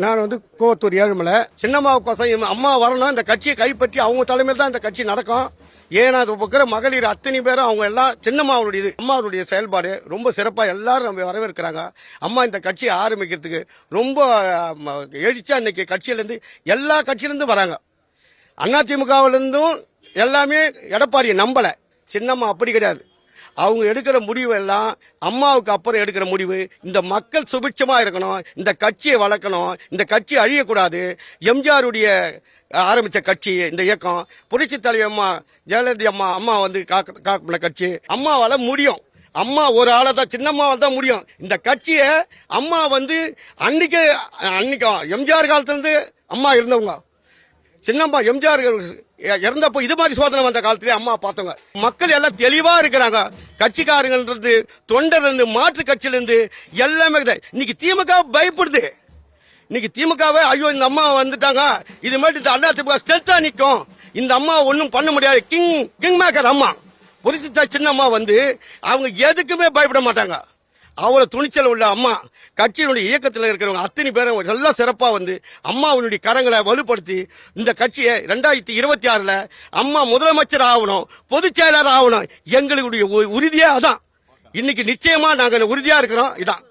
நான் கோவத்தூர் ஏழுமலை சின்னம்மாவுக்கோசம் அம்மா வரணும், இந்த கட்சியை கைப்பற்றி அவங்க தலைமையில் தான் இந்த கட்சி நடக்கும். ஏன்னா இருக்கிற மகளிர் அத்தனை பேரும் அவங்க எல்லாம் சின்னம்மாவுடைய அம்மாவுடைய செயல்பாடு ரொம்ப சிறப்பாக எல்லாரும் நம்ம வரவேற்கிறாங்க. அம்மா இந்த கட்சியை ஆரம்பிக்கிறதுக்கு ரொம்ப எழுச்சா இன்னைக்கு கட்சியிலேருந்து எல்லா கட்சியிலேருந்து வராங்க. அதிமுகவிலேருந்தும் எல்லாமே எடப்பாடியை நம்பலை. சின்னம்மா அப்படி கிடையாது. அவங்க எடுக்கிற முடிவு எல்லாம் அம்மாவுக்கு அப்புறம் எடுக்கிற முடிவு. இந்த மக்கள் சுபிட்சமா இருக்கணும், இந்த கட்சியை வளர்க்கணும், இந்த கட்சி அழியக்கூடாது. எம்ஜிஆருடைய ஆரம்பிச்ச கட்சி இந்த இயக்கம், புரட்சி தலைவர் அம்மா ஜெயலலிதா அம்மா காக்கின கட்சி. அம்மாவால முடியும். அம்மா ஒரு ஆளை தான், சின்னம்மாவால் தான் முடியும். இந்த கட்சியை அம்மா அன்னைக்கு எம்ஜிஆர் காலத்திலிருந்து அம்மா இருந்தவங்க. சின்னம்மா எம்ஜிஆர் இறந்தப்போ இது மாதிரி சோதனை வந்த காலத்திலே அம்மா பார்த்தவங்க. மக்கள் எல்லாம் தெளிவா இருக்கிறாங்க. கட்சிக்காரங்க தொண்டர் இருந்து மாற்று கட்சியில இருந்து எல்லாமே இன்னைக்கு திமுக பயப்படுது. இன்னைக்கு திமுகவே ஐயோ இந்த அம்மா வந்துட்டாங்க, இது மாதிரி இந்த அதிமுக ஸ்ட்ரென்த்தா நிற்கும், இந்த அம்மா ஒன்னும் பண்ண முடியாது. கிங் மேக்கர் அம்மா புரிஞ்சுச்சா. சின்னம்மா அவங்க எதுக்குமே பயப்பட மாட்டாங்க. அவ்வளவு துணிச்சல் உள்ள அம்மா. கட்சியினுடைய இயக்கத்தில் இருக்கிறவங்க அத்தனை பேரும் எல்லாம் சிறப்பா அம்மாவுடைய கரங்களை வலுப்படுத்தி இந்த கட்சியை 2026 அம்மா முதலமைச்சர் ஆகணும், பொதுச் செயலாளர் ஆகணும். எங்களுடைய உறுதியே அதான். இன்னைக்கு நிச்சயமா நாங்க உறுதியா இருக்கிறோம். இதான்